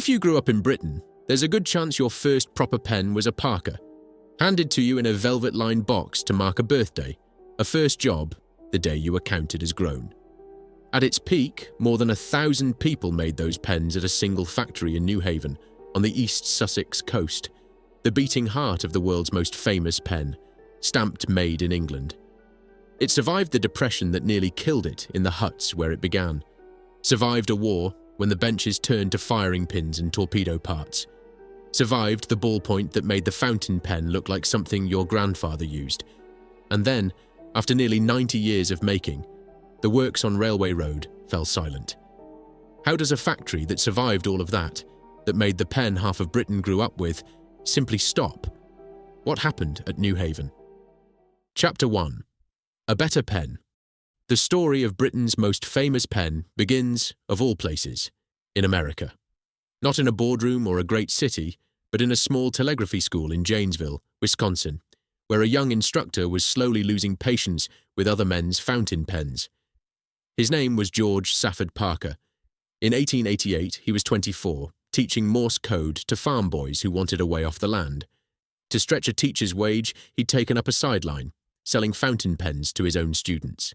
If you grew up in Britain, there's a good chance your first proper pen was a Parker, handed to you in a velvet-lined box to mark a birthday, a first job, the day you were counted as grown. At its peak, more than 1,000 people made those pens at a single factory in Newhaven, on the East Sussex coast, the beating heart of the world's most famous pen, stamped made in England. It survived the depression that nearly killed it in the huts where it began, survived a war when the benches turned to firing pins and torpedo parts, survived the ballpoint that made the fountain pen look like something your grandfather used, and then, after nearly 90 years of making, the works on Railway Road fell silent. How does a factory that survived all of that made the pen half of Britain grew up with, simply stop? What happened at Newhaven? Chapter 1. A Better Pen. The story of Britain's most famous pen begins, of all places, in America. Not in a boardroom or a great city, but in a small telegraphy school in Janesville, Wisconsin, where a young instructor was slowly losing patience with other men's fountain pens. His name was George Safford Parker. In 1888, he was 24, teaching Morse code to farm boys who wanted a way off the land. To stretch a teacher's wage, he'd taken up a sideline, selling fountain pens to his own students.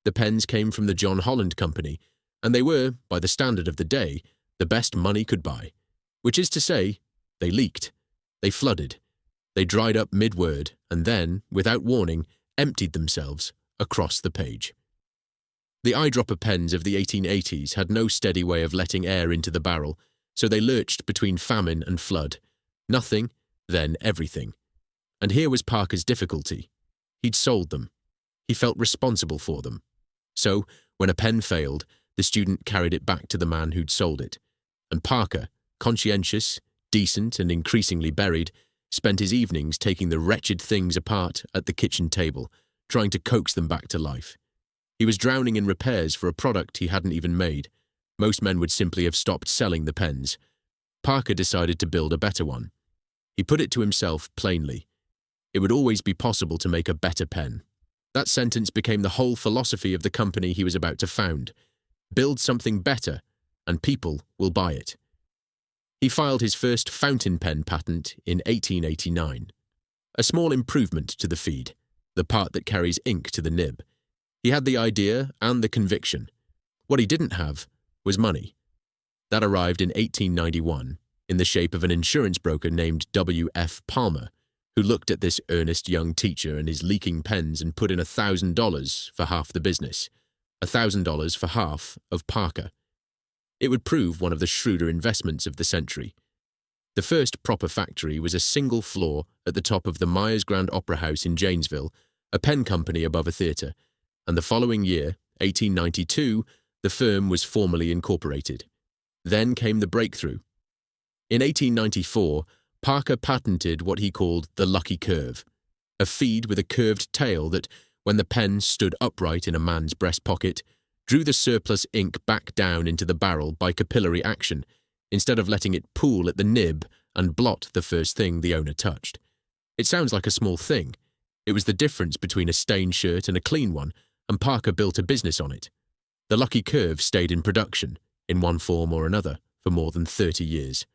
The pens came from the John Holland Company, and they were, by the standard of the day, the best money could buy. Which is to say, they leaked, they flooded, they dried up mid-word, and then, without warning, emptied themselves across the page. The eyedropper pens of the 1880s had no steady way of letting air into the barrel, so they lurched between famine and flood. Nothing, then everything. And here was Parker's difficulty. He'd sold them. He felt responsible for them. So, when a pen failed, the student carried it back to the man who'd sold it. And Parker, conscientious, decent, and increasingly buried, spent his evenings taking the wretched things apart at the kitchen table, trying to coax them back to life. He was drowning in repairs for a product he hadn't even made. Most men would simply have stopped selling the pens. Parker decided to build a better one. He put it to himself plainly. It would always be possible to make a better pen. That sentence became the whole philosophy of the company he was about to found. Build something better, and people will buy it. He filed his first fountain pen patent in 1889. A small improvement to the feed, the part that carries ink to the nib. He had the idea and the conviction. What he didn't have was money. That arrived in 1891 in the shape of an insurance broker named W.F. Palmer, who looked at this earnest young teacher and his leaking pens and put in $1,000 for half the business, $1,000 for half of Parker. It would prove one of the shrewder investments of the century. The first proper factory was a single floor at the top of the Myers Grand Opera House in Janesville, a pen company above a theatre, and the following year, 1892, the firm was formally incorporated. Then came the breakthrough. In 1894, Parker patented what he called the lucky curve, a feed with a curved tail that, when the pen stood upright in a man's breast pocket, drew the surplus ink back down into the barrel by capillary action, instead of letting it pool at the nib and blot the first thing the owner touched. It sounds like a small thing. It was the difference between a stained shirt and a clean one, and Parker built a business on it. The lucky curve stayed in production, in one form or another, for more than 30 years.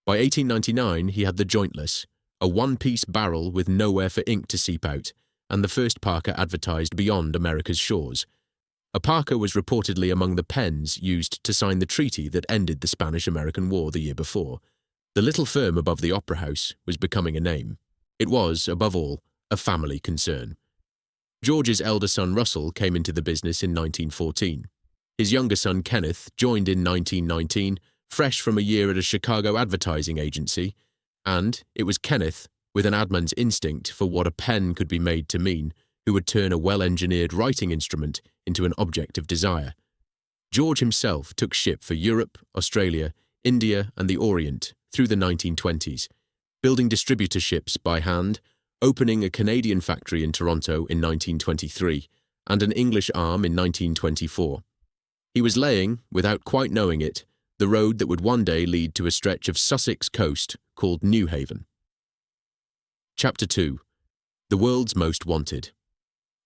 By 1899, he had the jointless, a one-piece barrel with nowhere for ink to seep out, and the first Parker advertised beyond America's shores. A Parker was reportedly among the pens used to sign the treaty that ended the Spanish-American War the year before. The little firm above the Opera House was becoming a name. It was, above all, a family concern. George's elder son Russell came into the business in 1914. His younger son Kenneth joined in 1919, fresh from a year at a Chicago advertising agency, and it was Kenneth, with an adman's instinct for what a pen could be made to mean, who would turn a well-engineered writing instrument into an object of desire. George himself took ship for Europe, Australia, India, and the Orient through the 1920s, building distributorships by hand, opening a Canadian factory in Toronto in 1923, and an English arm in 1924. He was laying, without quite knowing it, the road that would one day lead to a stretch of Sussex coast called Newhaven. Chapter 2. The World's Most Wanted.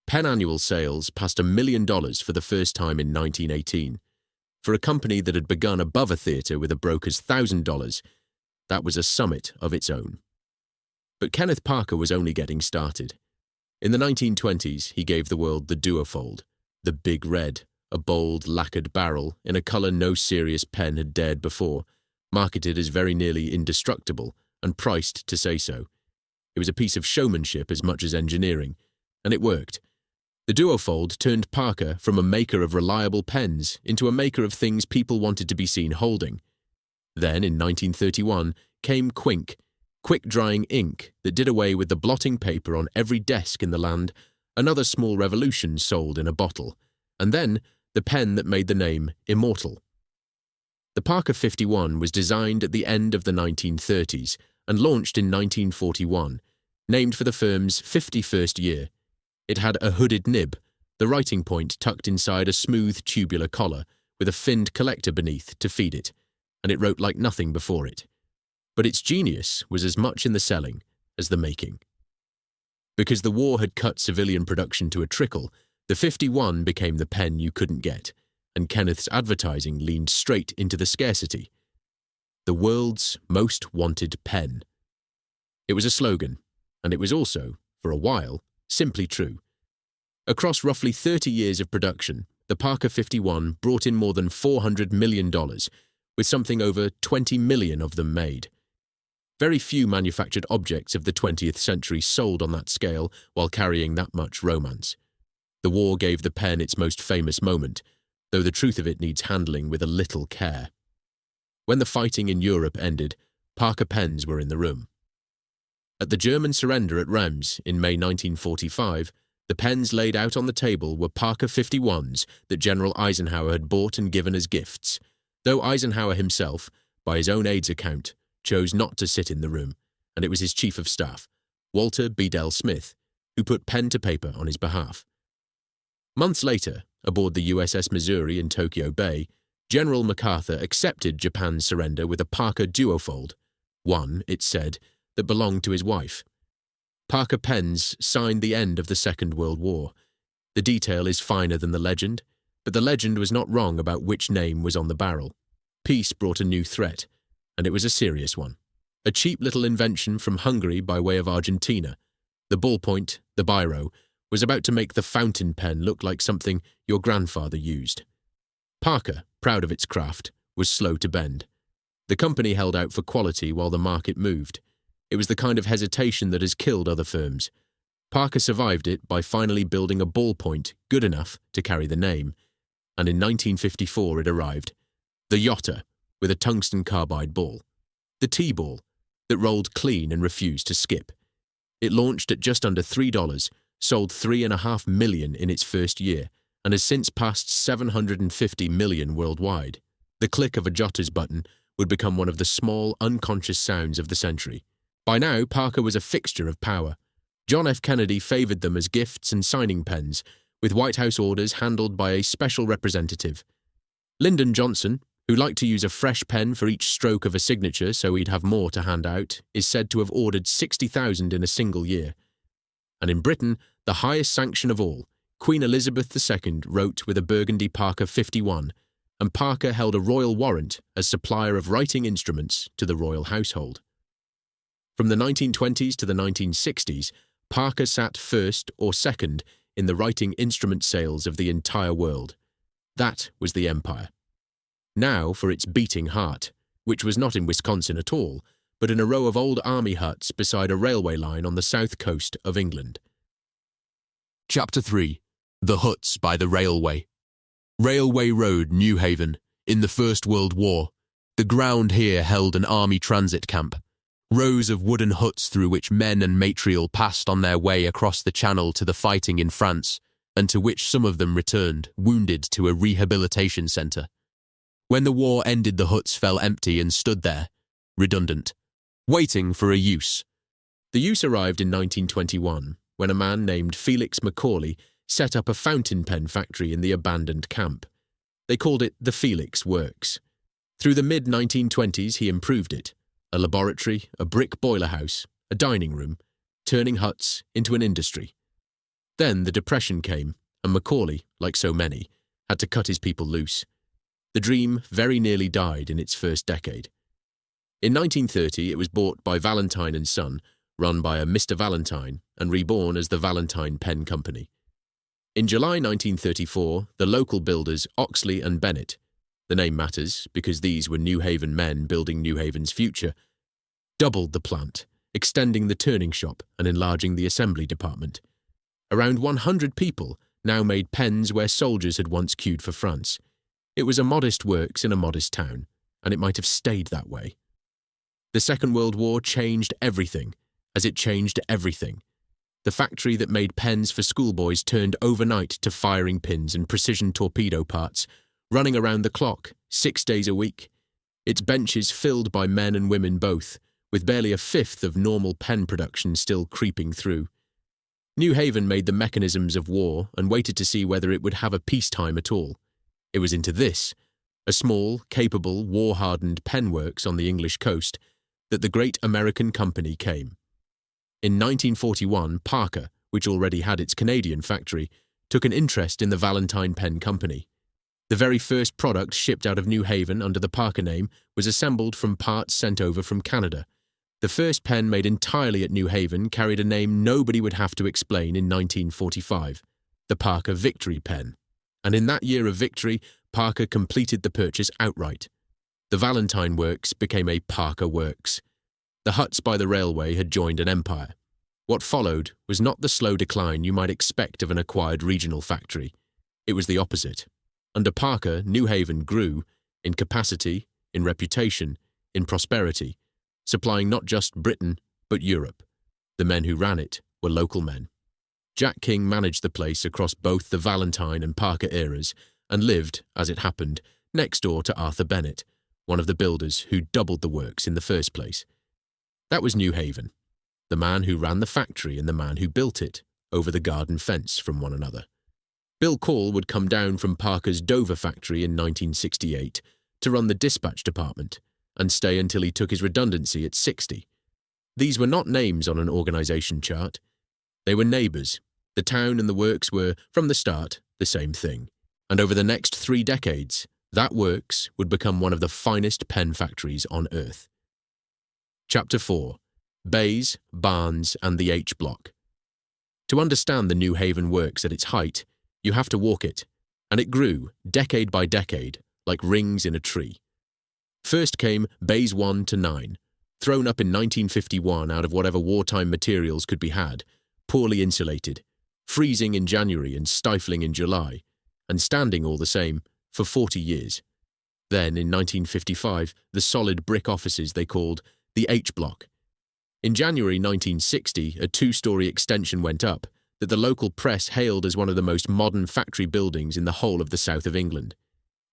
Pen annual sales passed $1 million for the first time in 1918. For a company that had begun above a theatre with a broker's $1,000, that was a summit of its own. But Kenneth Parker was only getting started. In the 1920s, he gave the world the duofold, the Big Red, a bold, lacquered barrel in a colour no serious pen had dared before, marketed as very nearly indestructible and priced to say so. It was a piece of showmanship as much as engineering, and it worked. The duofold turned Parker from a maker of reliable pens into a maker of things people wanted to be seen holding. Then, in 1931, came Quink, quick-drying ink that did away with the blotting paper on every desk in the land, another small revolution sold in a bottle, and then the pen that made the name immortal. The Parker 51 was designed at the end of the 1930s and launched in 1941, named for the firm's 51st year. It had a hooded nib, the writing point tucked inside a smooth tubular collar with a finned collector beneath to feed it, and it wrote like nothing before it. But its genius was as much in the selling as the making. Because the war had cut civilian production to a trickle, the 51 became the pen you couldn't get, and Kenneth's advertising leaned straight into the scarcity. The world's most wanted pen. It was a slogan, and it was also, for a while, simply true. Across roughly 30 years of production, the Parker 51 brought in more than $400 million, with something over 20 million of them made. Very few manufactured objects of the 20th century sold on that scale while carrying that much romance. The war gave the pen its most famous moment, though the truth of it needs handling with a little care. When the fighting in Europe ended, Parker pens were in the room. At the German surrender at Reims in May 1945, the pens laid out on the table were Parker 51s that General Eisenhower had bought and given as gifts, though Eisenhower himself, by his own aide's account, chose not to sit in the room, and it was his chief of staff, Walter Bedell Smith, who put pen to paper on his behalf. Months later, aboard the USS Missouri in Tokyo Bay, General MacArthur accepted Japan's surrender with a Parker duofold, one, it said, that belonged to his wife. Parker pens signed the end of the Second World War. The detail is finer than the legend, but the legend was not wrong about which name was on the barrel. Peace brought a new threat, and it was a serious one. A cheap little invention from Hungary by way of Argentina. The ballpoint, the biro, was about to make the fountain pen look like something your grandfather used. Parker, proud of its craft, was slow to bend. The company held out for quality while the market moved. It was the kind of hesitation that has killed other firms. Parker survived it by finally building a ballpoint good enough to carry the name, and in 1954 it arrived. The Jotter, with a tungsten carbide ball. The T-ball, that rolled clean and refused to skip. It launched at just under $3, sold 3.5 million in its first year, and has since passed 750 million worldwide. The click of a Jotter's button would become one of the small, unconscious sounds of the century. By now, Parker was a fixture of power. John F. Kennedy favoured them as gifts and signing pens, with White House orders handled by a special representative. Lyndon Johnson, who liked to use a fresh pen for each stroke of a signature so he'd have more to hand out, is said to have ordered 60,000 in a single year. And in Britain, the highest sanction of all, Queen Elizabeth II wrote with a burgundy Parker 51, and Parker held a royal warrant as supplier of writing instruments to the royal household. From the 1920s to the 1960s, Parker sat first or second in the writing instrument sales of the entire world. That was the empire. Now for its beating heart, which was not in Wisconsin at all, but in a row of old army huts beside a railway line on the south coast of England. Chapter 3. The Huts by the Railway. Railway Road, Newhaven. In the First World War, the ground here held an army transit camp. Rows of wooden huts through which men and material passed on their way across the Channel to the fighting in France, and to which some of them returned, wounded, to a rehabilitation centre. When the war ended, the huts fell empty and stood there, redundant, waiting for a use. The use arrived in 1921, when a man named Felix Macaulay set up a fountain pen factory in the abandoned camp. They called it the Felix Works. Through the mid-1920s he improved it, a laboratory, a brick boiler house, a dining room, turning huts into an industry. Then the Depression came, and Macaulay, like so many, had to cut his people loose. The dream very nearly died in its first decade. In 1930, it was bought by Valentine and Son, run by a Mr. Valentine, and reborn as the Valentine Pen Company. In July 1934, the local builders Oxley and Bennett, the name matters because these were Newhaven men building Newhaven's future, doubled the plant, extending the turning shop and enlarging the assembly department. Around 100 people now made pens where soldiers had once queued for France. It was a modest works in a modest town, and it might have stayed that way. The Second World War changed everything, as it changed everything. The factory that made pens for schoolboys turned overnight to firing pins and precision torpedo parts, running around the clock, 6 days a week. Its benches filled by men and women both, with barely a fifth of normal pen production still creeping through. Newhaven made the mechanisms of war and waited to see whether it would have a peacetime at all. It was into this, a small, capable, war-hardened pen works on the English coast, that the great American company came. In 1941, Parker, which already had its Canadian factory, took an interest in the Valentine Pen Company. The very first product shipped out of Newhaven under the Parker name was assembled from parts sent over from Canada. The first pen made entirely at Newhaven carried a name nobody would have to explain in 1945, the Parker Victory Pen. And in that year of victory, Parker completed the purchase outright. The Valentine Works became a Parker Works. The huts by the railway had joined an empire. What followed was not the slow decline you might expect of an acquired regional factory. It was the opposite. Under Parker, Newhaven grew in capacity, in reputation, in prosperity, supplying not just Britain, but Europe. The men who ran it were local men. Jack King managed the place across both the Valentine and Parker eras and lived, as it happened, next door to Arthur Bennett, one of the builders who doubled the works in the first place. That was Newhaven, the man who ran the factory and the man who built it, over the garden fence from one another. Bill Call would come down from Parker's Dover factory in 1968 to run the dispatch department and stay until he took his redundancy at 60. These were not names on an organisation chart. They were neighbours. The town and the works were, from the start, the same thing. And over the next 3 decades, that works would become one of the finest pen factories on earth. Chapter 4. Bays, Barns and the H Block. To understand the Newhaven Works at its height, you have to walk it, and it grew, decade by decade, like rings in a tree. First came Bays 1 to 9, thrown up in 1951 out of whatever wartime materials could be had, poorly insulated, freezing in January and stifling in July, and standing all the same for 40 years. Then, in 1955, the solid brick offices they called the H Block. In January 1960, a 2-story extension went up that the local press hailed as one of the most modern factory buildings in the whole of the south of England.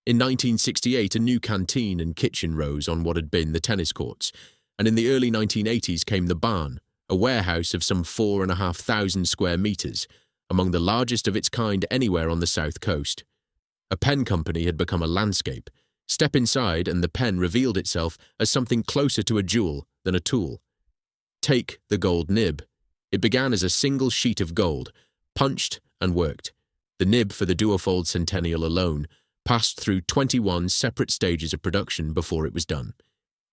In 1968, a new canteen and kitchen rose on what had been the tennis courts, and in the early 1980s came the barn, a warehouse of some 4,500 square metres, among the largest of its kind anywhere on the south coast. A pen company had become a landscape. Step inside and the pen revealed itself as something closer to a jewel than a tool. Take the gold nib. It began as a single sheet of gold, punched and worked. The nib for the duofold Centennial alone passed through 21 separate stages of production before it was done.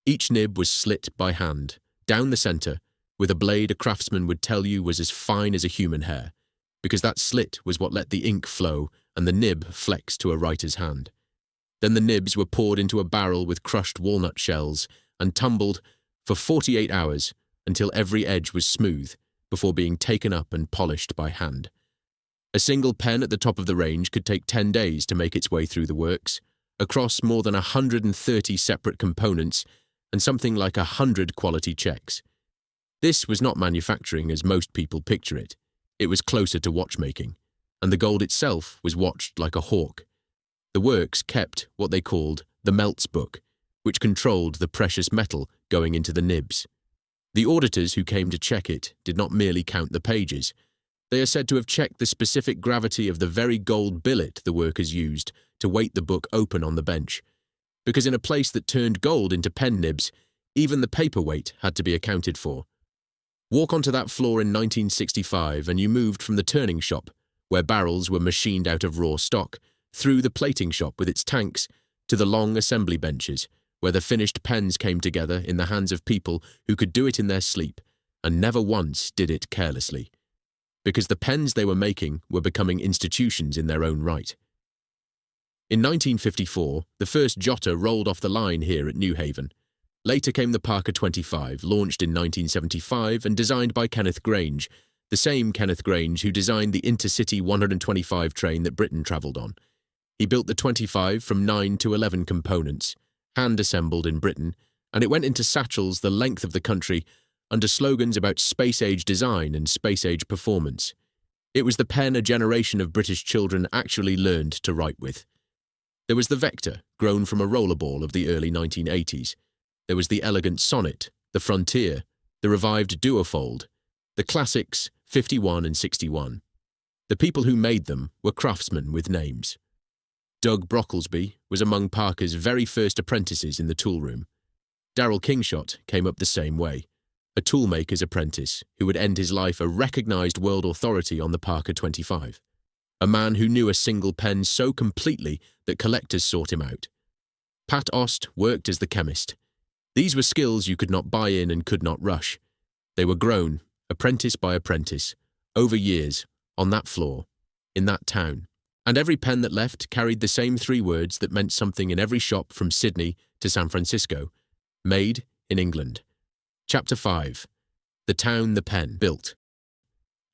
Each nib was slit by hand, down the centre, with a blade a craftsman would tell you was as fine as a human hair, because that slit was what let the ink flow and the nib flex to a writer's hand. Then the nibs were poured into a barrel with crushed walnut shells and tumbled for 48 hours until every edge was smooth before being taken up and polished by hand. A single pen at the top of the range could take 10 days to make its way through the works, across more than 130 separate components and something like 100 quality checks. This was not manufacturing as most people picture it. It was closer to watchmaking, and the gold itself was watched like a hawk. The works kept what they called the melts book, which controlled the precious metal going into the nibs. The auditors who came to check it did not merely count the pages. They are said to have checked the specific gravity of the very gold billet the workers used to weight the book open on the bench, because in a place that turned gold into pen nibs, even the paper weight had to be accounted for. Walk onto that floor in 1965 and you moved from the turning shop, where barrels were machined out of raw stock, through the plating shop with its tanks, to the long assembly benches, where the finished pens came together in the hands of people who could do it in their sleep, and never once did it carelessly, because the pens they were making were becoming institutions in their own right. In 1954, the first Jotter rolled off the line here at Newhaven. Later came the Parker 25, launched in 1975 and designed by Kenneth Grange, the same Kenneth Grange who designed the intercity 125 train that Briton travelled on. He built the 25 from 9 to 11 components, hand-assembled in Britain, and it went into satchels the length of the country under slogans about space-age design and space-age performance. It was the pen a generation of British children actually learned to write with. There was the Vector, grown from a rollerball of the early 1980s. There was the elegant Sonnet, the Frontier, the revived Duofold, the classics 51 and 61. The people who made them were craftsmen with names. Doug Brocklesby was among Parker's very first apprentices in the toolroom. Darrell Kingshott came up the same way, a toolmaker's apprentice who would end his life a recognised world authority on the Parker 25. A man who knew a single pen so completely that collectors sought him out. Pat Ost worked as the chemist. These were skills you could not buy in and could not rush. They were grown, apprentice by apprentice, over years, on that floor, in that town. And every pen that left carried the same three words that meant something in every shop from Sydney to San Francisco. Made in England. Chapter 5. The Town the Pen Built.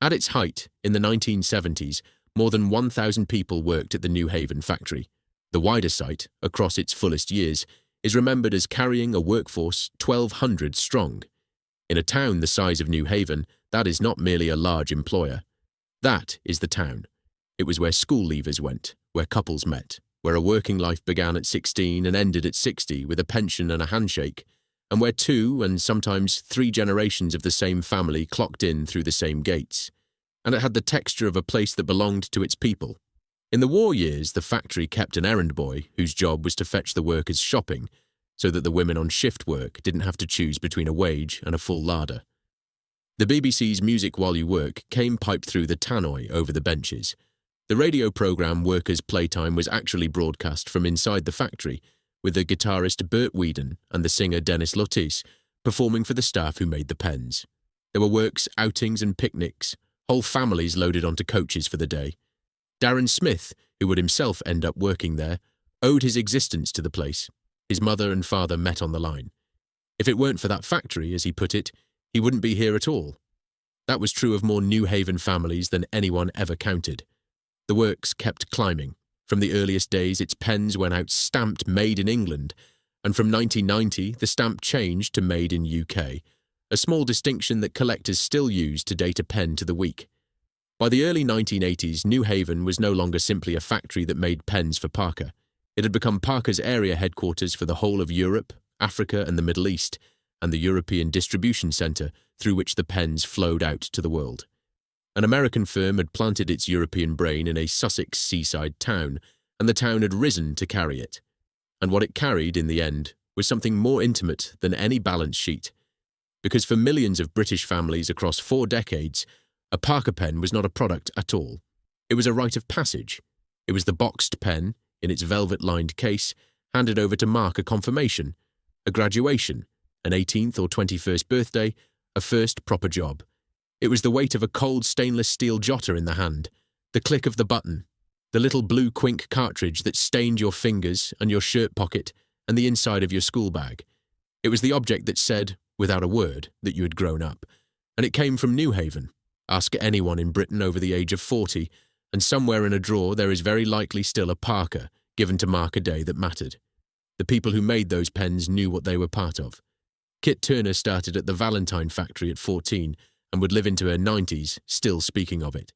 At its height, in the 1970s, more than 1,000 people worked at the Newhaven factory. The wider site, across its fullest years, is remembered as carrying a workforce 1,200 strong. In a town the size of Newhaven, that is not merely a large employer. That is the town. It was where school leavers went, where couples met, where a working life began at 16 and ended at 60 with a pension and a handshake, and where 2 and sometimes 3 generations of the same family clocked in through the same gates. And it had the texture of a place that belonged to its people. In the war years, the factory kept an errand boy whose job was to fetch the workers shopping, so that the women on shift work didn't have to choose between a wage and a full larder. The BBC's Music While You Work came piped through the tannoy over the benches. The radio programme Workers' Playtime was actually broadcast from inside the factory, with the guitarist Bert Whedon and the singer Dennis Lotis performing for the staff who made the pens. There were works, outings and picnics, whole families loaded onto coaches for the day. Darren Smith, who would himself end up working there, owed his existence to the place. His mother and father met on the line. If it weren't for that factory, as he put it, he wouldn't be here at all. That was true of more Newhaven families than anyone ever counted. The works kept climbing. From the earliest days, its pens went out stamped Made in England, and from 1990, the stamp changed to Made in UK, a small distinction that collectors still use to date a pen to the week. By the early 1980s, Newhaven was no longer simply a factory that made pens for Parker. It had become Parker's area headquarters for the whole of Europe, Africa and the Middle East, and the European distribution centre through which the pens flowed out to the world. An American firm had planted its European brain in a Sussex seaside town, and the town had risen to carry it. And what it carried, in the end, was something more intimate than any balance sheet. Because for millions of British families across 4 decades, a Parker pen was not a product at all. It was a rite of passage. It was the boxed pen, in its velvet-lined case, handed over to mark a confirmation, a graduation, an 18th or 21st birthday, a first proper job. It was the weight of a cold stainless steel jotter in the hand, the click of the button, the little blue quink cartridge that stained your fingers and your shirt pocket and the inside of your school bag. It was the object that said, without a word, that you had grown up. And it came from Newhaven. Ask anyone in Britain over the age of 40, and somewhere in a drawer there is very likely still a Parker, given to mark a day that mattered. The people who made those pens knew what they were part of. Kit Turner started at the Valentine factory at 14 and would live into her 90s, still speaking of it.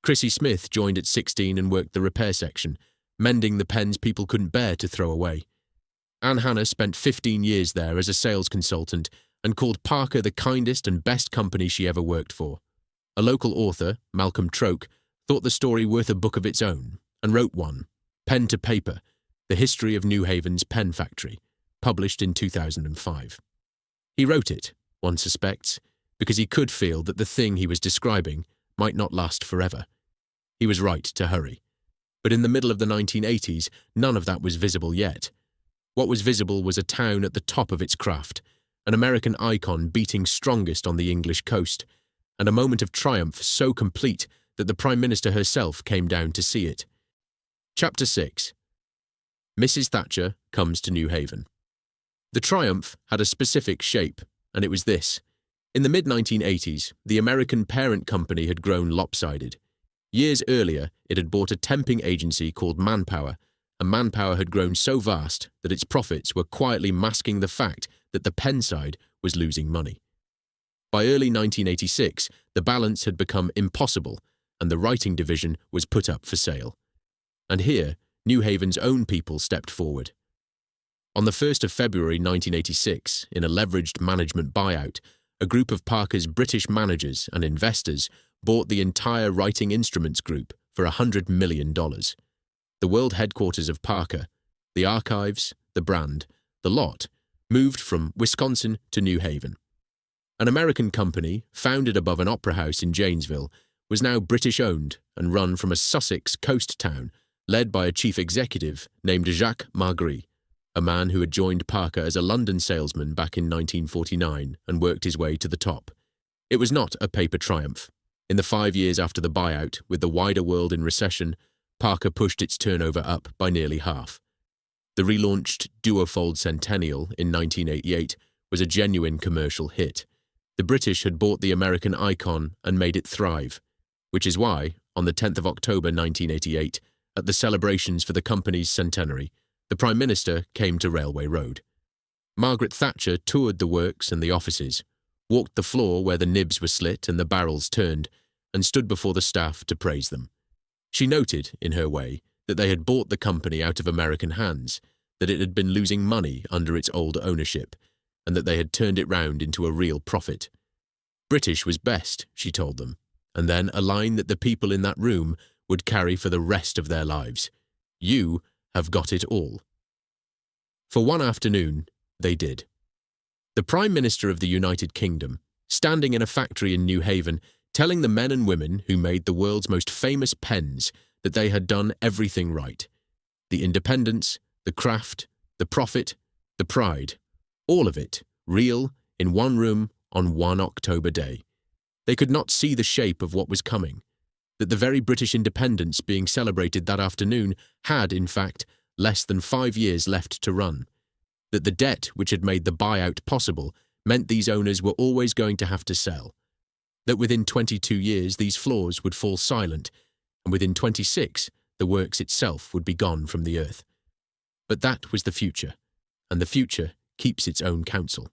Chrissy Smith joined at 16 and worked the repair section, mending the pens people couldn't bear to throw away. Anne Hannah spent 15 years there as a sales consultant and called Parker the kindest and best company she ever worked for. A local author, Malcolm Troke, thought the story worth a book of its own and wrote one, Pen to Paper, The History of Newhaven's Pen Factory, published in 2005. He wrote it, one suspects, because he could feel that the thing he was describing might not last forever. He was right to hurry. But in the middle of the 1980s, none of that was visible yet. What was visible was a town at the top of its craft, an American icon beating strongest on the English coast, and a moment of triumph so complete that the Prime Minister herself came down to see it. Chapter 6. Mrs. Thatcher comes to Newhaven. The triumph had a specific shape, and it was this. In the mid-1980s, the American parent company had grown lopsided. Years earlier, it had bought a temping agency called Manpower, and Manpower had grown so vast that its profits were quietly masking the fact that the pen side was losing money. By early 1986, the balance had become impossible, and the writing division was put up for sale. And here, Newhaven's own people stepped forward. On the 1st of February 1986, in a leveraged management buyout, a group of Parker's British managers and investors bought the entire Writing Instruments Group for $100 million. The world headquarters of Parker, the archives, the brand, the lot, moved from Wisconsin to Newhaven. An American company, founded above an opera house in Janesville, was now British-owned and run from a Sussex coast town, led by a chief executive named Jacques Margry, a man who had joined Parker as a London salesman back in 1949 and worked his way to the top. It was not a paper triumph. In the 5 years after the buyout, with the wider world in recession, Parker pushed its turnover up by nearly half. The relaunched Duofold Centennial in 1988 was a genuine commercial hit. The British had bought the American icon and made it thrive, which is why, on the 10th of October 1988, at the celebrations for the company's centenary, the Prime Minister came to Railway Road. Margaret Thatcher toured the works and the offices, walked the floor where the nibs were slit and the barrels turned, and stood before the staff to praise them. She noted, in her way, that they had bought the company out of American hands, that it had been losing money under its old ownership, and that they had turned it round into a real profit. British was best, she told them, and then a line that the people in that room would carry for the rest of their lives. You have got it all. For one afternoon, they did. The Prime Minister of the United Kingdom, standing in a factory in Newhaven, telling the men and women who made the world's most famous pens that they had done everything right. The independence, the craft, the profit, the pride, all of it, real, in one room on one October day. They could not see the shape of what was coming, that the very British independence being celebrated that afternoon had, in fact, less than 5 years left to run, that the debt which had made the buyout possible meant these owners were always going to have to sell, that within 22 years these floors would fall silent, and within 26 the works itself would be gone from the earth. But that was the future, and the future keeps its own counsel.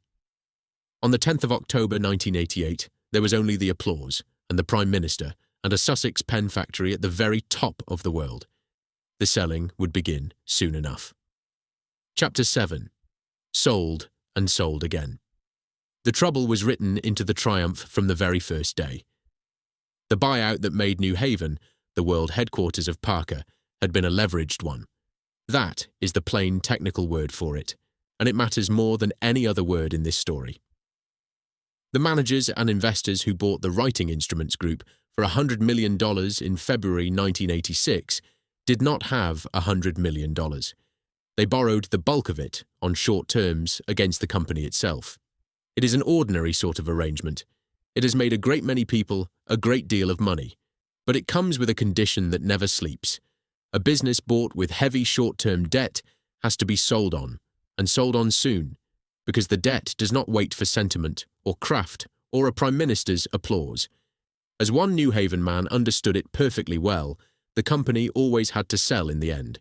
On the 10th of October 1988, there was only the applause, and the Prime Minister, and a Sussex pen factory at the very top of the world. The selling would begin soon enough. Chapter 7. Sold and sold again. The trouble was written into the triumph from the very first day. The buyout that made Newhaven, the world headquarters of Parker, had been a leveraged one. That is the plain technical word for it, and it matters more than any other word in this story. The managers and investors who bought the Writing Instruments Group for $100 million in February 1986 did not have $100 million. They borrowed the bulk of it on short terms against the company itself. It is an ordinary sort of arrangement. It has made a great many people a great deal of money, but it comes with a condition that never sleeps. A business bought with heavy short-term debt has to be sold on, and sold on soon, because the debt does not wait for sentiment or craft or a Prime Minister's applause. As one Newhaven man understood it perfectly well, the company always had to sell in the end.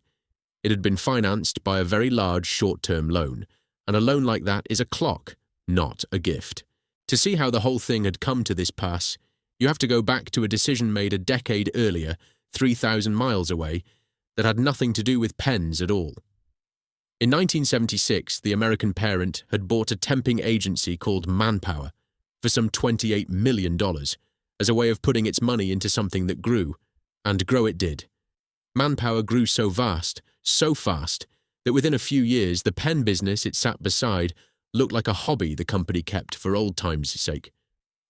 It had been financed by a very large short-term loan, and a loan like that is a clock, not a gift. To see how the whole thing had come to this pass, you have to go back to a decision made a decade earlier, 3,000 miles away, that had nothing to do with pens at all. In 1976, the American parent had bought a temping agency called Manpower for some $28 million as a way of putting its money into something that grew, and grow it did. Manpower grew so vast, so fast, that within a few years the pen business it sat beside looked like a hobby the company kept for old times' sake.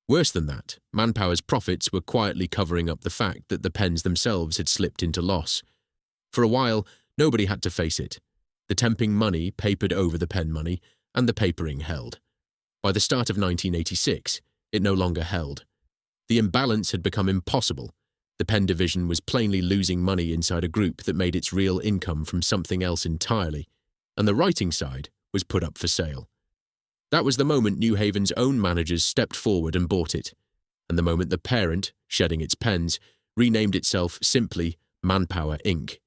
Worse than that, Manpower's profits were quietly covering up the fact that the pens themselves had slipped into loss. For a while, nobody had to face it. The temping money papered over the pen money, and the papering held. By the start of 1986, it no longer held. The imbalance had become impossible. The pen division was plainly losing money inside a group that made its real income from something else entirely, and the writing side was put up for sale. That was the moment Newhaven's own managers stepped forward and bought it, and the moment the parent, shedding its pens, renamed itself simply Manpower Inc.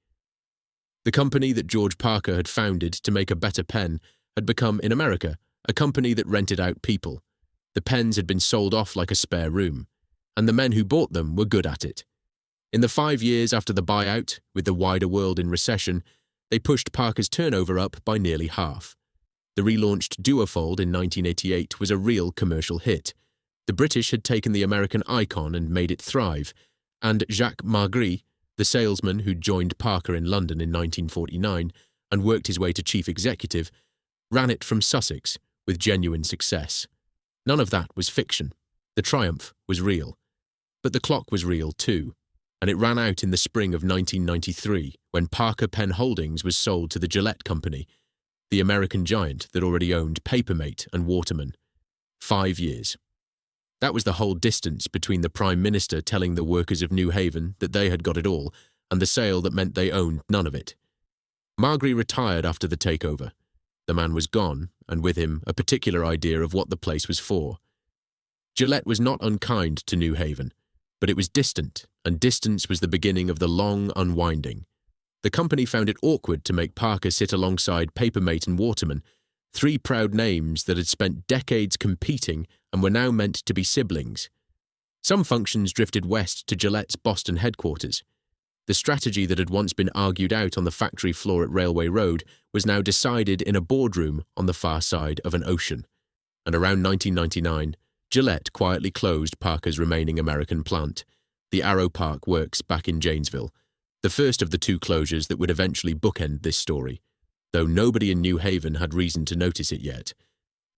The company that George Parker had founded to make a better pen had become, in America, a company that rented out people. The pens had been sold off like a spare room, and the men who bought them were good at it. In the 5 years after the buyout, with the wider world in recession, they pushed Parker's turnover up by nearly half. The relaunched Duofold in 1988 was a real commercial hit. The British had taken the American icon and made it thrive, and Jacques Margry, the salesman who joined Parker in London in 1949 and worked his way to chief executive, ran it from Sussex with genuine success. None of that was fiction. The triumph was real. But the clock was real too, and it ran out in the spring of 1993 when Parker Pen Holdings was sold to the Gillette Company, the American giant that already owned Papermate and Waterman. 5 years. That was the whole distance between the Prime Minister telling the workers of Newhaven that they had got it all, and the sale that meant they owned none of it. Margry retired after the takeover. The man was gone, and with him a particular idea of what the place was for. Gillette was not unkind to Newhaven, but it was distant, and distance was the beginning of the long unwinding. The company found it awkward to make Parker sit alongside Papermate and Waterman, 3 proud names that had spent decades competing and were now meant to be siblings. Some functions drifted west to Gillette's Boston headquarters. The strategy that had once been argued out on the factory floor at Railway Road was now decided in a boardroom on the far side of an ocean. And around 1999, Gillette quietly closed Parker's remaining American plant, the Arrow Park Works back in Janesville, the first of the 2 closures that would eventually bookend this story, though nobody in Newhaven had reason to notice it yet.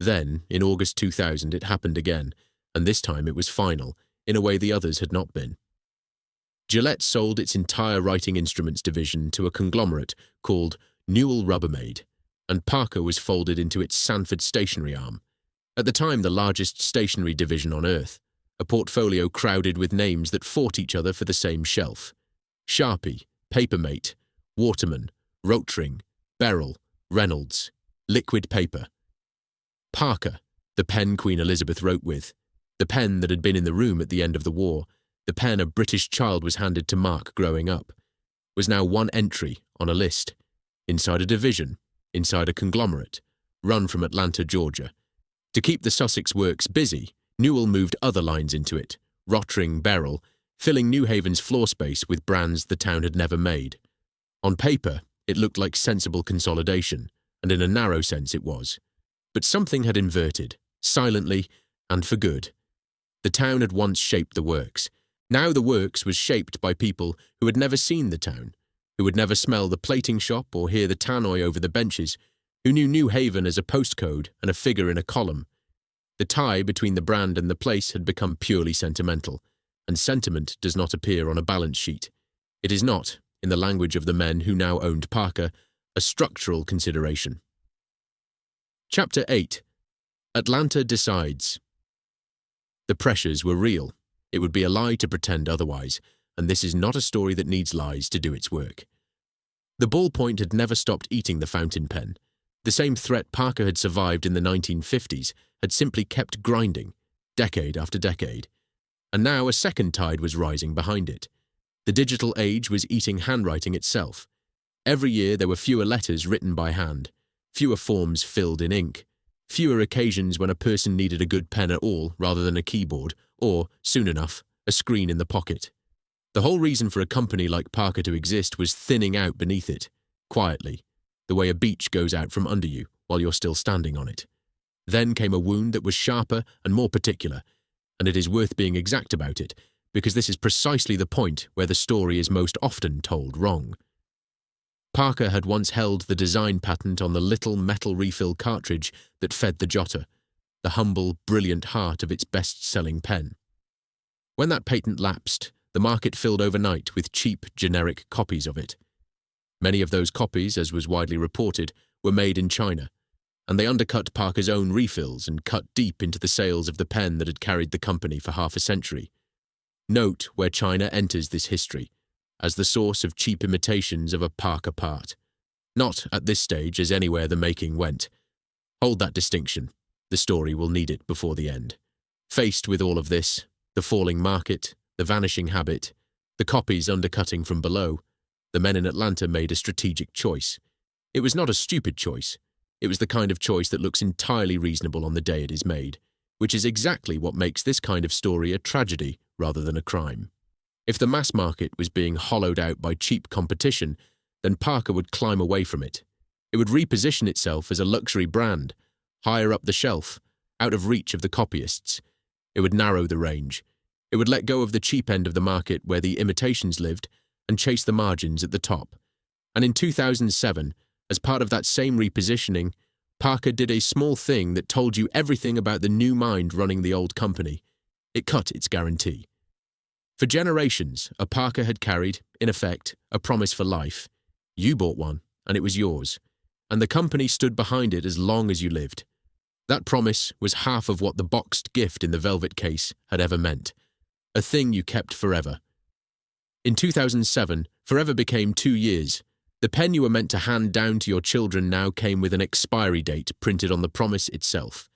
Then, in August 2000, it happened again, and this time it was final, in a way the others had not been. Gillette sold its entire writing instruments division to a conglomerate called Newell Rubbermaid, and Parker was folded into its Sanford Stationery arm, at the time the largest stationery division on earth, a portfolio crowded with names that fought each other for the same shelf. Sharpie, Papermate, Waterman, Rotring, Beryl, Reynolds, Liquid Paper. Parker, the pen Queen Elizabeth wrote with, the pen that had been in the room at the end of the war, the pen a British child was handed to Mark growing up, was now one entry on a list, inside a division, inside a conglomerate, run from Atlanta, Georgia. To keep the Sussex works busy, Newell moved other lines into it, Rotring, Beryl, filling Newhaven's floor space with brands the town had never made. On paper, it looked like sensible consolidation, and in a narrow sense it was. But something had inverted, silently and for good. The town had once shaped the works. Now the works was shaped by people who had never seen the town, who would never smell the plating shop or hear the tannoy over the benches, who knew Newhaven as a postcode and a figure in a column. The tie between the brand and the place had become purely sentimental, and sentiment does not appear on a balance sheet. It is not, in the language of the men who now owned Parker, a structural consideration. Chapter 8. Atlanta Decides. The pressures were real. It would be a lie to pretend otherwise, and this is not a story that needs lies to do its work. The ballpoint had never stopped eating the fountain pen. The same threat Parker had survived in the 1950s had simply kept grinding, decade after decade. And now a second tide was rising behind it. The digital age was eating handwriting itself. Every year there were fewer letters written by hand, fewer forms filled in ink, fewer occasions when a person needed a good pen at all rather than a keyboard, or, soon enough, a screen in the pocket. The whole reason for a company like Parker to exist was thinning out beneath it, quietly, the way a beach goes out from under you while you're still standing on it. Then came a wound that was sharper and more particular, and it is worth being exact about it, because this is precisely the point where the story is most often told wrong. Parker had once held the design patent on the little metal refill cartridge that fed the Jotter, the humble, brilliant heart of its best-selling pen. When that patent lapsed, the market filled overnight with cheap, generic copies of it. Many of those copies, as was widely reported, were made in China, and they undercut Parker's own refills and cut deep into the sales of the pen that had carried the company for half a century. Note where China enters this history, as the source of cheap imitations of a Parker part. Not at this stage as anywhere the making went. Hold that distinction. The story will need it before the end. Faced with all of this, the falling market, the vanishing habit, the copies undercutting from below, the men in Atlanta made a strategic choice. It was not a stupid choice. It was the kind of choice that looks entirely reasonable on the day it is made, which is exactly what makes this kind of story a tragedy rather than a crime. If the mass market was being hollowed out by cheap competition, then Parker would climb away from it. It would reposition itself as a luxury brand, higher up the shelf, out of reach of the copyists. It would narrow the range. It would let go of the cheap end of the market where the imitations lived and chase the margins at the top. And in 2007, as part of that same repositioning, Parker did a small thing that told you everything about the new mind running the old company. It cut its guarantee. For generations, a Parker had carried, in effect, a promise for life. You bought one, and it was yours, and the company stood behind it as long as you lived. That promise was half of what the boxed gift in the velvet case had ever meant, a thing you kept forever. In 2007, forever became 2 years. The pen you were meant to hand down to your children now came with an expiry date printed on the promise itself.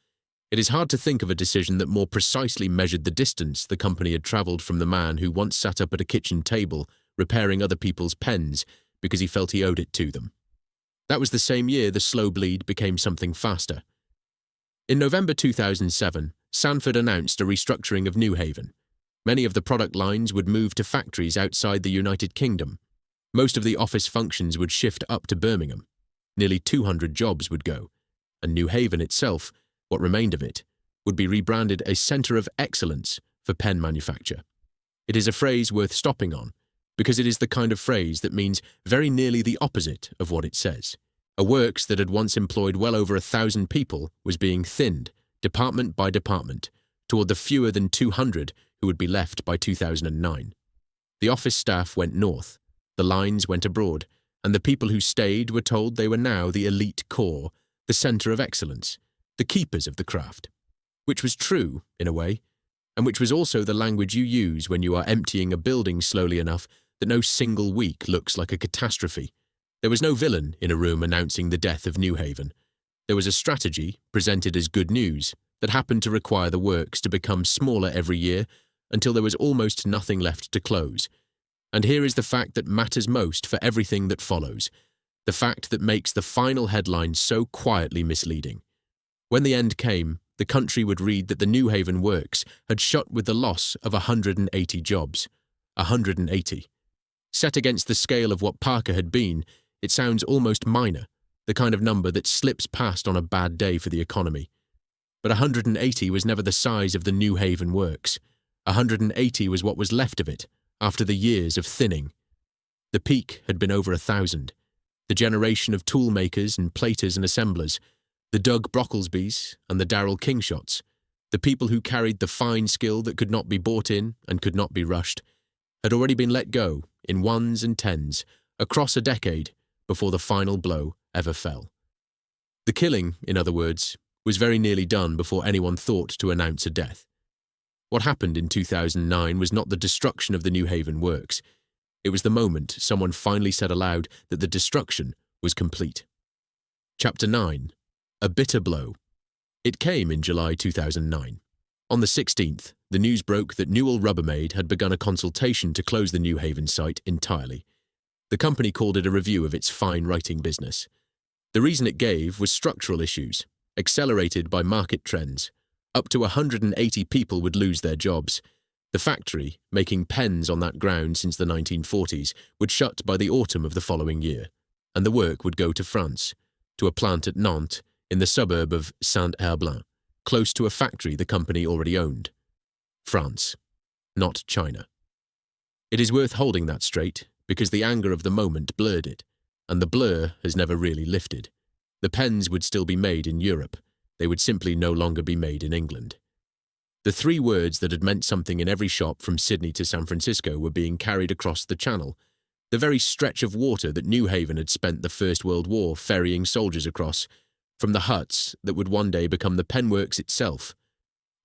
It is hard to think of a decision that more precisely measured the distance the company had travelled from the man who once sat up at a kitchen table repairing other people's pens because he felt he owed it to them. That was the same year the slow bleed became something faster. In November 2007, Sanford announced a restructuring of Newhaven. Many of the product lines would move to factories outside the United Kingdom. Most of the office functions would shift up to Birmingham. Nearly 200 jobs would go, and Newhaven itself, what remained of it, would be rebranded a centre of excellence for pen manufacture. It is a phrase worth stopping on, because it is the kind of phrase that means very nearly the opposite of what it says. A works that had once employed well over 1,000 people was being thinned, department by department, toward the fewer than 200 who would be left by 2009. The office staff went north, the lines went abroad, and the people who stayed were told they were now the elite core, the centre of excellence, the keepers of the craft. Which was true, in a way, and which was also the language you use when you are emptying a building slowly enough that no single week looks like a catastrophe. There was no villain in a room announcing the death of Newhaven. There was a strategy, presented as good news, that happened to require the works to become smaller every year until there was almost nothing left to close. And here is the fact that matters most for everything that follows, the fact that makes the final headline so quietly misleading. When the end came, the country would read that the Newhaven works had shut with the loss of 180 jobs. 180. Set against the scale of what Parker had been, it sounds almost minor, the kind of number that slips past on a bad day for the economy. But 180 was never the size of the Newhaven works. 180 was what was left of it, after the years of thinning. The peak had been over 1,000. The generation of tool makers and platers and assemblers, the Doug Brocklesbys and the Darrell Kingshots, the people who carried the fine skill that could not be bought in and could not be rushed, had already been let go in ones and tens across a decade before the final blow ever fell. The killing, in other words, was very nearly done before anyone thought to announce a death. What happened in 2009 was not the destruction of the Newhaven works. It was the moment someone finally said aloud that the destruction was complete. Chapter 9. A Bitter Blow. It came in July 2009. On the 16th, the news broke that Newell Rubbermaid had begun a consultation to close the Newhaven site entirely. The company called it a review of its fine writing business. The reason it gave was structural issues, accelerated by market trends. Up to 180 people would lose their jobs. The factory, making pens on that ground since the 1940s, would shut by the autumn of the following year, and the work would go to France, to a plant at Nantes, in the suburb of Saint-Herblain, close to a factory the company already owned. France, not China. It is worth holding that straight, because the anger of the moment blurred it, and the blur has never really lifted. The pens would still be made in Europe. They would simply no longer be made in England. The 3 words that had meant something in every shop from Sydney to San Francisco were being carried across the channel. The very stretch of water that Newhaven had spent the First World War ferrying soldiers across, from the huts that would one day become the penworks itself.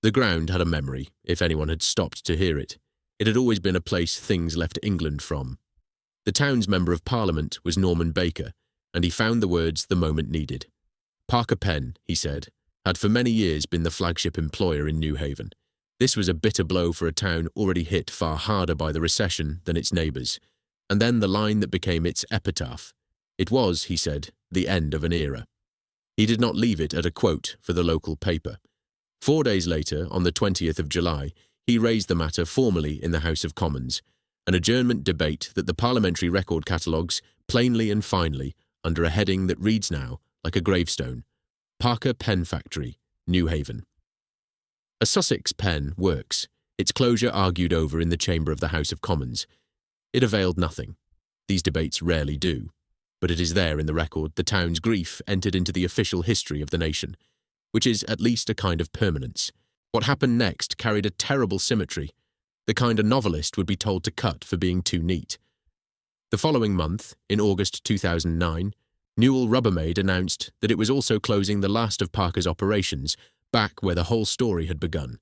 The ground had a memory, if anyone had stopped to hear it. It had always been a place things left England from. The town's Member of Parliament was Norman Baker, and he found the words the moment needed. Parker Pen, he said, had for many years been the flagship employer in Newhaven. This was a bitter blow for a town already hit far harder by the recession than its neighbours. And then the line that became its epitaph. It was, he said, the end of an era. He did not leave it at a quote for the local paper. 4 days later, on the 20th of July, he raised the matter formally in the House of Commons, an adjournment debate that the parliamentary record catalogues plainly and finely under a heading that reads now like a gravestone: Parker Pen Factory, Newhaven. A Sussex pen works, its closure argued over in the chamber of the House of Commons. It availed nothing. These debates rarely do. But it is there in the record the town's grief entered into the official history of the nation, which is at least a kind of permanence. What happened next carried a terrible symmetry, the kind a novelist would be told to cut for being too neat. The following month, in August 2009, Newell Rubbermaid announced that it was also closing the last of Parker's operations back where the whole story had begun,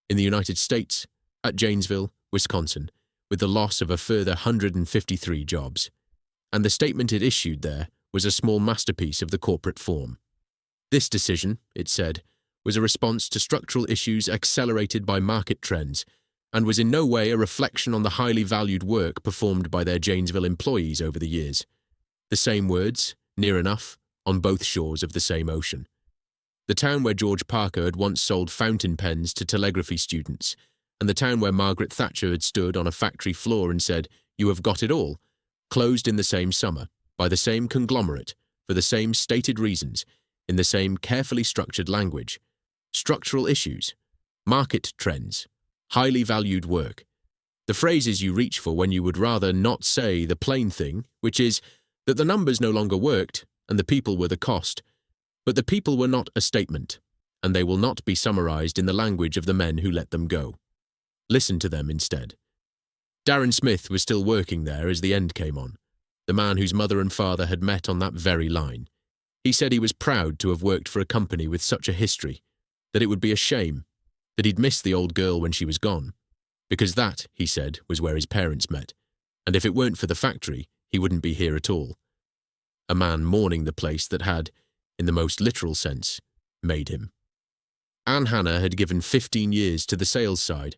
in the United States, at Janesville, Wisconsin, with the loss of a further 153 jobs. And the statement it issued there was a small masterpiece of the corporate form. This decision, it said, was a response to structural issues accelerated by market trends and was in no way a reflection on the highly valued work performed by their Janesville employees over the years. The same words, near enough, on both shores of the same ocean. The town where George Parker had once sold fountain pens to telegraphy students, and the town where Margaret Thatcher had stood on a factory floor and said, "You have got it all," closed in the same summer, by the same conglomerate, for the same stated reasons, in the same carefully structured language. Structural issues, market trends, highly valued work. The phrases you reach for when you would rather not say the plain thing, which is that the numbers no longer worked and the people were the cost. But the people were not a statement, and they will not be summarized in the language of the men who let them go. Listen to them instead. Darren Smith was still working there as the end came on, the man whose mother and father had met on that very line. He said he was proud to have worked for a company with such a history, that it would be a shame, that he'd miss the old girl when she was gone, because that, he said, was where his parents met, and if it weren't for the factory, he wouldn't be here at all. A man mourning the place that had, in the most literal sense, made him. Anne Hannah had given 15 years to the sales side.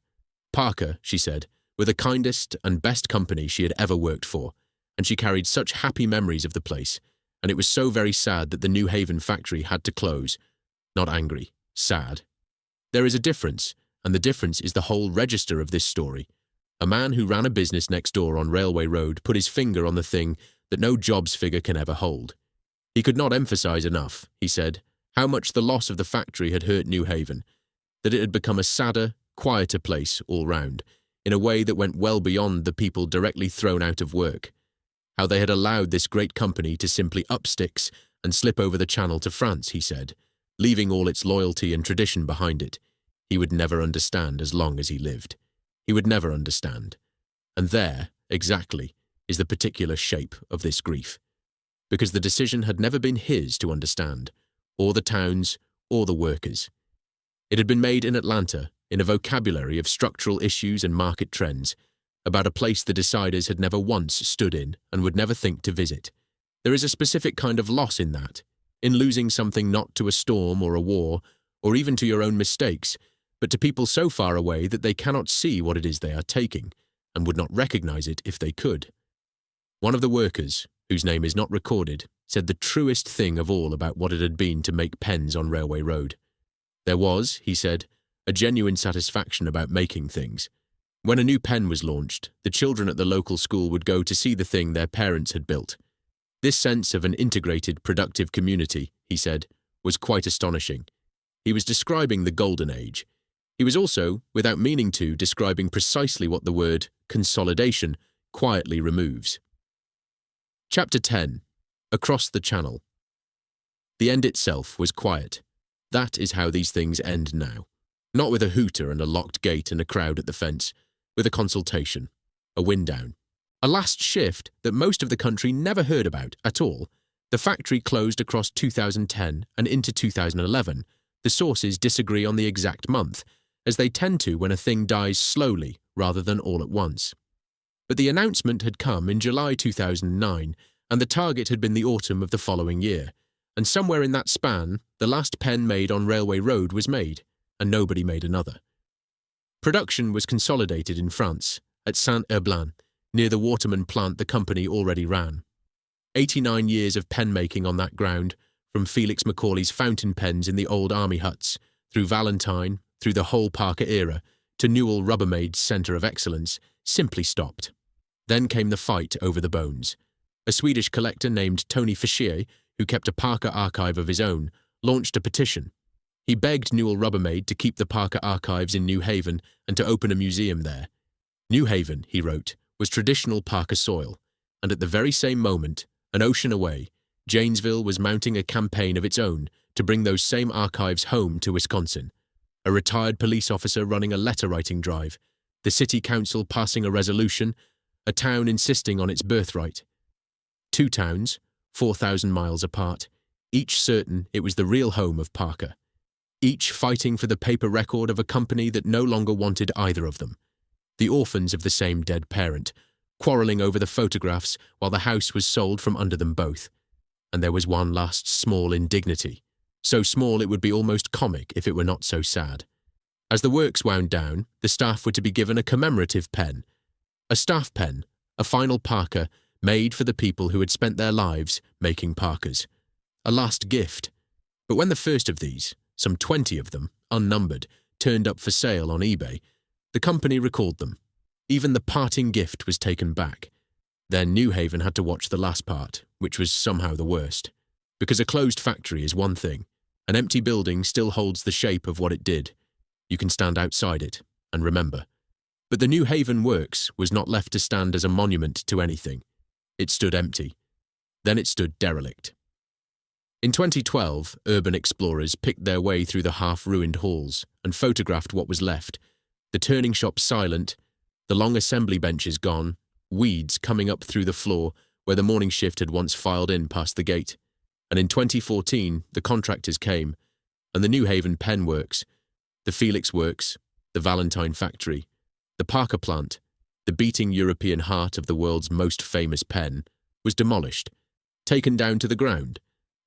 Parker, she said, were the kindest and best company she had ever worked for, and she carried such happy memories of the place, and it was so very sad that the Newhaven factory had to close. Not angry, sad. There is a difference, and the difference is the whole register of this story. A man who ran a business next door on Railway Road put his finger on the thing that no jobs figure can ever hold. He could not emphasize enough, he said, how much the loss of the factory had hurt Newhaven, that it had become a sadder, quieter place all round, in a way that went well beyond the people directly thrown out of work. How they had allowed this great company to simply up sticks and slip over the channel to France, he said, leaving all its loyalty and tradition behind it. He would never understand as long as he lived. He would never understand. And there, exactly, is the particular shape of this grief. Because the decision had never been his to understand, or the town's, or the workers'. It had been made in Atlanta, in a vocabulary of structural issues and market trends, about a place the deciders had never once stood in and would never think to visit. There is a specific kind of loss in that, in losing something not to a storm or a war, or even to your own mistakes, but to people so far away that they cannot see what it is they are taking, and would not recognize it if they could. One of the workers, whose name is not recorded, said the truest thing of all about what it had been to make pens on Railway Road. There was, he said, a genuine satisfaction about making things. When a new pen was launched, the children at the local school would go to see the thing their parents had built. This sense of an integrated, productive community, he said, was quite astonishing. He was describing the golden age. He was also, without meaning to, describing precisely what the word consolidation quietly removes. Chapter 10. Across the Channel. The end itself was quiet. That is how these things end now. Not with a hooter and a locked gate and a crowd at the fence, with a consultation, a wind down, A last shift that most of the country never heard about at all. The factory closed across 2010 and into 2011. The sources disagree on the exact month, as they tend to when a thing dies slowly rather than all at once. But the announcement had come in July 2009, and the target had been the autumn of the following year. And somewhere in that span, the last pen made on Railway Road was made, and nobody made another. Production was consolidated in France, at Saint-Herblain, near the Waterman plant the company already ran. 89 years of pen-making on that ground, from Felix Macaulay's fountain pens in the old army huts, through Valentine, through the whole Parker era, to Newell Rubbermaid's centre of excellence, simply stopped. Then came the fight over the bones. A Swedish collector named Tony Fischier, who kept a Parker archive of his own, launched a petition. He begged Newell Rubbermaid to keep the Parker archives in Newhaven and to open a museum there. Newhaven, he wrote, was traditional Parker soil, and at the very same moment, an ocean away, Janesville was mounting a campaign of its own to bring those same archives home to Wisconsin. A retired police officer running a letter-writing drive, the city council passing a resolution, a town insisting on its birthright. Two towns, 4,000 miles apart, each certain it was the real home of Parker, each fighting for the paper record of a company that no longer wanted either of them. The orphans of the same dead parent, quarrelling over the photographs while the house was sold from under them both. And there was one last small indignity, so small it would be almost comic if it were not so sad. As the works wound down, the staff were to be given a commemorative pen, a staff pen, a final Parker made for the people who had spent their lives making Parkers. A last gift. But when the first of these, some 20 of them, unnumbered, turned up for sale on eBay, the company recalled them. Even the parting gift was taken back. Then Newhaven had to watch the last part, which was somehow the worst. Because a closed factory is one thing. An empty building still holds the shape of what it did. You can stand outside it and remember. But the Newhaven works was not left to stand as a monument to anything. It stood empty. Then it stood derelict. In 2012, urban explorers picked their way through the half-ruined halls and photographed what was left. The turning shop silent, the long assembly benches gone, weeds coming up through the floor where the morning shift had once filed in past the gate. And in 2014, the contractors came, and the Newhaven Pen Works, the Felix Works, the Valentine Factory, the Parker plant, the beating European heart of the world's most famous pen, was demolished, taken down to the ground,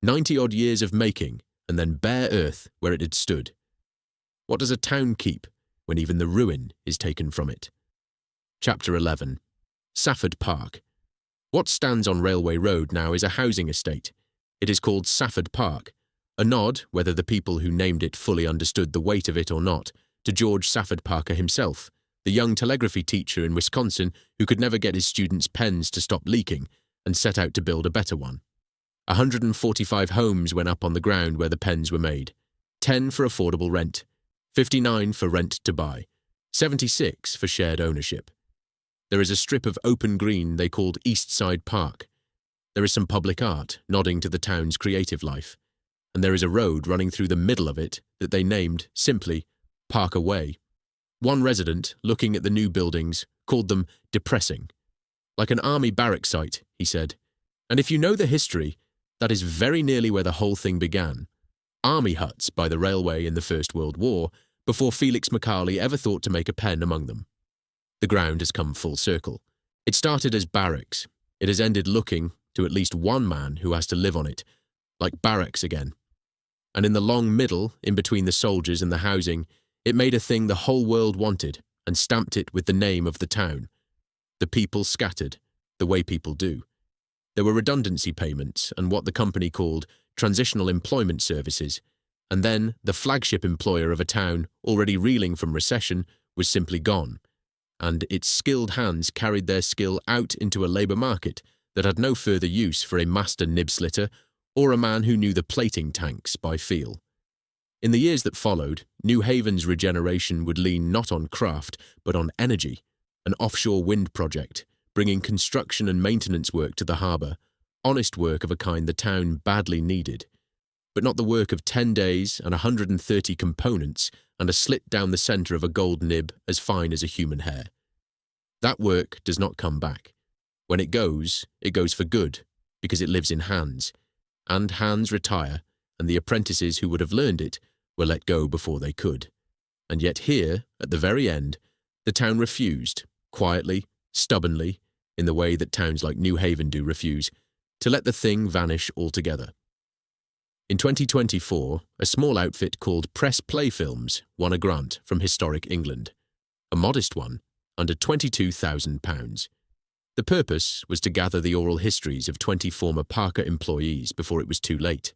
90-odd years of making, and then bare earth where it had stood. What does a town keep when even the ruin is taken from it? Chapter 11. Safford Park. What stands on Railway Road now is a housing estate. It is called Safford Park, a nod, whether the people who named it fully understood the weight of it or not, to George Safford Parker himself, the young telegraphy teacher in Wisconsin who could never get his students' pens to stop leaking and set out to build a better one. 145 homes went up on the ground where the pens were made, 10 for affordable rent, 59 for rent to buy, 76 for shared ownership. There is a strip of open green they called East Side Park. There is some public art nodding to the town's creative life, and there is a road running through the middle of it that they named, simply, Parker Way. One resident, looking at the new buildings, called them depressing. Like an army barrack site, he said. And if you know the history, that is very nearly where the whole thing began. Army huts by the railway in the First World War, before Felix Macaulay ever thought to make a pen among them. The ground has come full circle. It started as barracks. It has ended looking, to at least one man who has to live on it, like barracks again. And in the long middle, in between the soldiers and the housing, it made a thing the whole world wanted and stamped it with the name of the town. The people scattered, the way people do. There were redundancy payments and what the company called transitional employment services, and then the flagship employer of a town already reeling from recession was simply gone, and its skilled hands carried their skill out into a labour market that had no further use for a master nib-slitter or a man who knew the plating tanks by feel. In the years that followed, Newhaven's regeneration would lean not on craft, but on energy, an offshore wind project, bringing construction and maintenance work to the harbour, honest work of a kind the town badly needed, but not the work of 10 days and 130 components and a slit down the centre of a gold nib as fine as a human hair. That work does not come back. When it goes for good, because it lives in hands, and hands retire, and the apprentices who would have learned it were let go before they could. And yet here, at the very end, the town refused, quietly, stubbornly, in the way that towns like Newhaven do refuse, to let the thing vanish altogether. In 2024, a small outfit called Press Play Films won a grant from Historic England, a modest one, under £22,000. The purpose was to gather the oral histories of 20 former Parker employees before it was too late,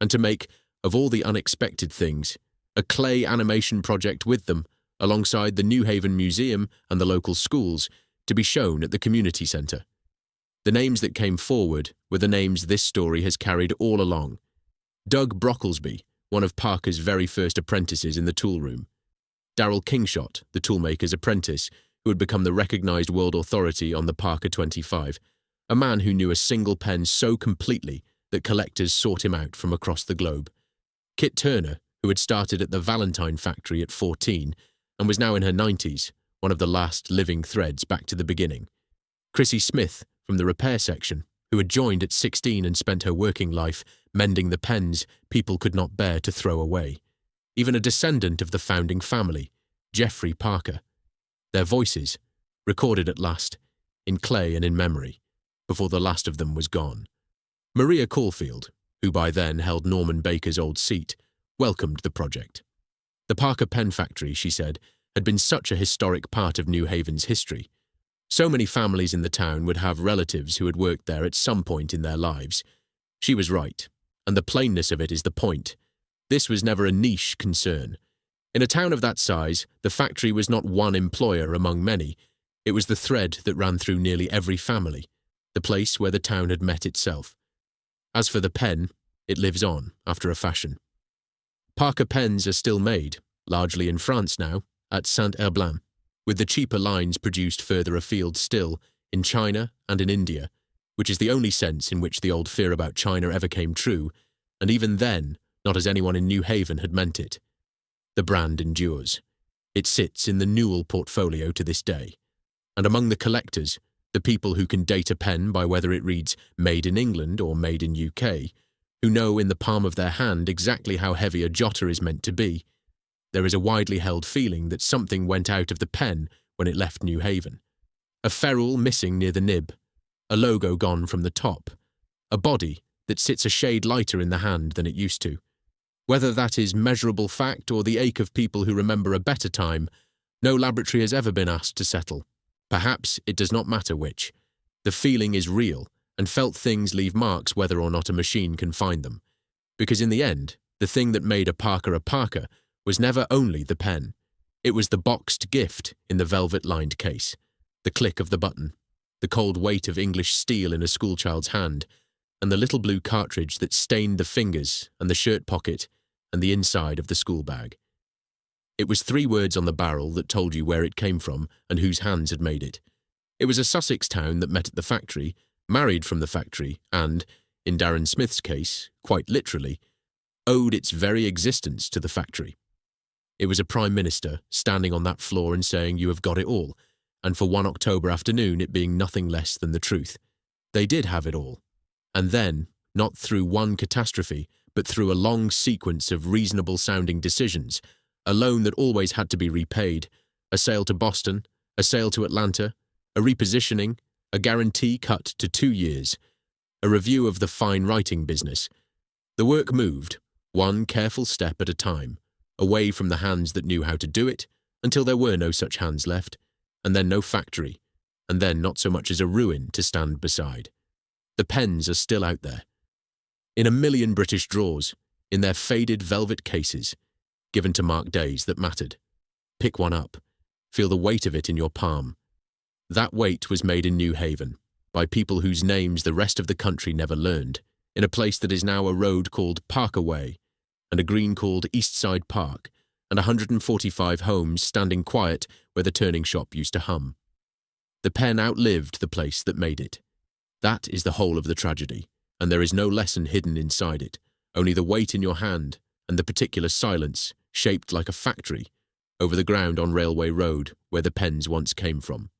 and to make, of all the unexpected things, a clay animation project with them, alongside the Newhaven Museum and the local schools, to be shown at the community centre. The names that came forward were the names this story has carried all along. Doug Brocklesby, one of Parker's very first apprentices in the tool room. Darrell Kingshot, the toolmaker's apprentice, who had become the recognised world authority on the Parker 25, a man who knew a single pen so completely that collectors sought him out from across the globe. Kit Turner, who had started at the Valentine factory at 14 and was now in her 90s, one of the last living threads back to the beginning. Chrissy Smith, from the repair section, who had joined at 16 and spent her working life mending the pens people could not bear to throw away. Even a descendant of the founding family, Geoffrey Parker. Their voices, recorded at last, in clay and in memory, before the last of them was gone. Maria Caulfield, who by then held Norman Baker's old seat, welcomed the project. The Parker Pen Factory, she said, had been such a historic part of Newhaven's history. So many families in the town would have relatives who had worked there at some point in their lives. She was right, and the plainness of it is the point. This was never a niche concern. In a town of that size, the factory was not one employer among many. It was the thread that ran through nearly every family, the place where the town had met itself. As for the pen, it lives on, after a fashion. Parker pens are still made, largely in France now, at Saint-Herblain, with the cheaper lines produced further afield still, in China and in India, which is the only sense in which the old fear about China ever came true, and even then, not as anyone in Newhaven had meant it. The brand endures. It sits in the Newell portfolio to this day. And among the collectors, the people who can date a pen by whether it reads Made in England or Made in UK, who know in the palm of their hand exactly how heavy a jotter is meant to be, there is a widely held feeling that something went out of the pen when it left Newhaven. A ferrule missing near the nib, a logo gone from the top, a body that sits a shade lighter in the hand than it used to. Whether that is measurable fact or the ache of people who remember a better time, no laboratory has ever been asked to settle. Perhaps it does not matter which. The feeling is real, and felt things leave marks whether or not a machine can find them. Because in the end, the thing that made a Parker was never only the pen. It was the boxed gift in the velvet-lined case, the click of the button, the cold weight of English steel in a schoolchild's hand, and the little blue cartridge that stained the fingers and the shirt pocket and the inside of the school bag. It was 3 words on the barrel that told you where it came from and whose hands had made it. It was a Sussex town that met at the factory, married from the factory, and, in Darren Smith's case, quite literally, owed its very existence to the factory. It was a Prime Minister standing on that floor and saying, "You have got it all," and for one October afternoon it being nothing less than the truth. They did have it all. And then, not through one catastrophe, but through a long sequence of reasonable-sounding decisions, a loan that always had to be repaid, a sale to Boston, a sale to Atlanta, a repositioning, a guarantee cut to 2 years, a review of the fine writing business. The work moved, one careful step at a time, away from the hands that knew how to do it, until there were no such hands left, and then no factory, and then not so much as a ruin to stand beside. The pens are still out there, in a million British drawers, in their faded velvet cases, given to mark days that mattered. Pick one up, feel the weight of it in your palm. That weight was made in Newhaven, by people whose names the rest of the country never learned, in a place that is now a road called Parker Way, and a green called East Side Park, and 145 homes standing quiet where the turning shop used to hum. The pen outlived the place that made it. That is the whole of the tragedy, and there is no lesson hidden inside it, only the weight in your hand and the particular silence, shaped like a factory, over the ground on Railway Road where the pens once came from.